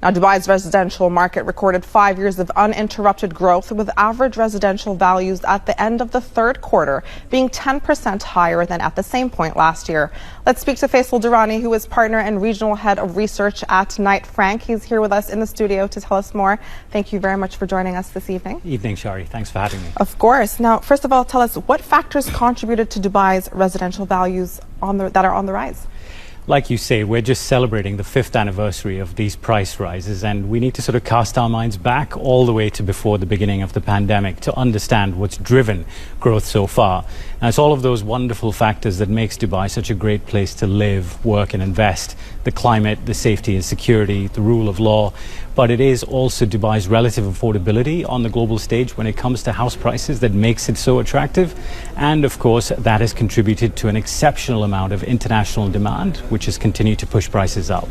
Now, Dubai's residential market recorded 5 years of uninterrupted growth, with average residential values at the end of the third quarter being 10% higher than at the same point last year. Let's speak to Faisal Durrani, who is partner and regional head of research at Knight Frank. He's here with us in the studio to tell us more. Thank you very much for joining us this evening. Evening, Shari. Thanks for having me. Of course. Now, first of all, tell us what factors contributed to Dubai's residential values that are on the rise? Like you say, we're just celebrating the 5th anniversary of these price rises, and we need to sort of cast our minds back all the way to before the beginning of the pandemic to understand what's driven growth so far. And it's all of those wonderful factors that makes Dubai such a great place to live, work and invest. The climate, the safety and security, the rule of law. But it is also Dubai's relative affordability on the global stage when it comes to house prices that makes it so attractive. And of course, that has contributed to an exceptional amount of international demand, which has continued to push prices up.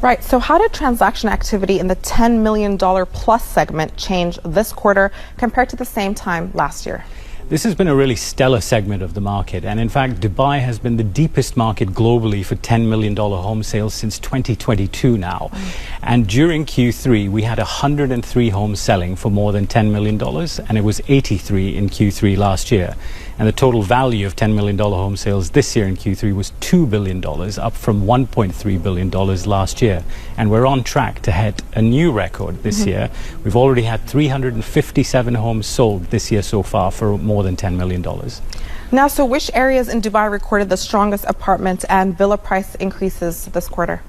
Right. So how did transaction activity in the $10 million plus segment change this quarter compared to the same time last year? This has been a really stellar segment of the market, and in fact Dubai has been the deepest market globally for $10 million home sales since 2022 now. And during Q3 we had 103 homes selling for more than $10 million, and it was 83 in Q3 last year. And the total value of $10 million home sales this year in Q3 was $2 billion, up from $1.3 billion last year. And we're on track to hit a new record this year. We've already had 357 homes sold this year so far for more than $10 million. Now, so which areas in Dubai recorded the strongest apartment and villa price increases this quarter?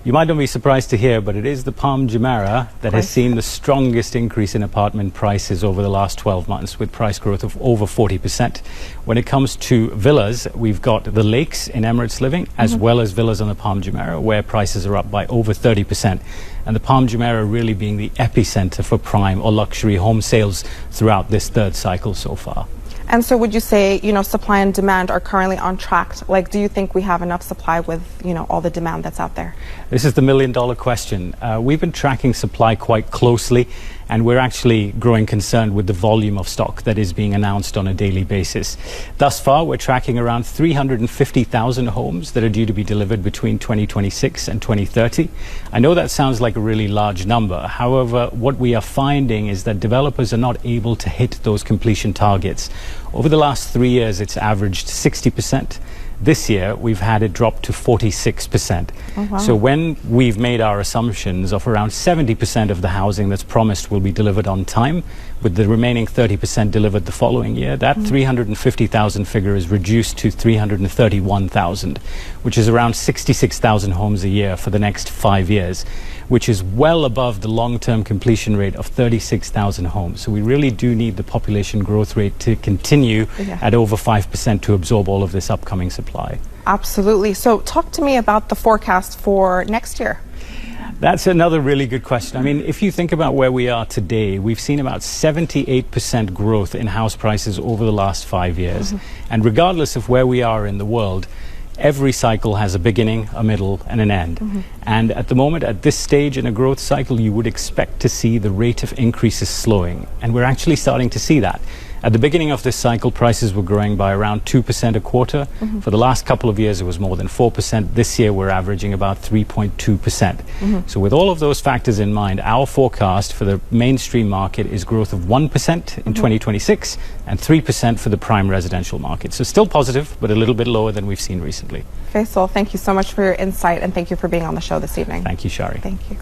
You might not be surprised to hear, but it is the Palm Jumeirah that has seen the strongest increase in apartment prices over the last 12 months, with price growth of over 40%. When it comes to villas, we've got the Lakes in Emirates Living, as well as villas on the Palm Jumeirah, where prices are up by over 30%. And the Palm Jumeirah really being the epicenter for prime or luxury home sales throughout this third cycle so far. And so would you say, supply and demand are currently on track? Like, do you think we have enough supply with, all the demand that's out there? This is the million-dollar question. We've been tracking supply quite closely, and we're actually growing concerned with the volume of stock that is being announced on a daily basis. Thus far, we're tracking around 350,000 homes that are due to be delivered between 2026 and 2030. I know that sounds like a really large number. However, what we are finding is that developers are not able to hit those completion targets. Over the last 3 years, it's averaged 60%. This year, we've had it drop to 46%. Oh, wow. So when we've made our assumptions of around 70% of the housing that's promised will be delivered on time, with the remaining 30% delivered the following year, that 350,000 figure is reduced to 331,000, which is around 66,000 homes a year for the next 5 years, which is well above the long-term completion rate of 36,000 homes. So we really do need the population growth rate to continue at over 5% to absorb all of this upcoming supply. Absolutely. So talk to me about the forecast for next year. That's another really good question. I mean, if you think about where we are today, we've seen about 78% growth in house prices over the last 5 years. And regardless of where we are in the world, every cycle has a beginning, a middle, and an end. And at the moment, at this stage in a growth cycle, you would expect to see the rate of increases slowing. And we're actually starting to see that. At the beginning of this cycle, prices were growing by around 2% a quarter. For the last couple of years, it was more than 4%. This year, we're averaging about 3.2%. So with all of those factors in mind, our forecast for the mainstream market is growth of 1% in 2026 and 3% for the prime residential market. So still positive, but a little bit lower than we've seen recently. Faisal, thank you so much for your insight, and thank you for being on the show this evening. Thank you, Shari. Thank you.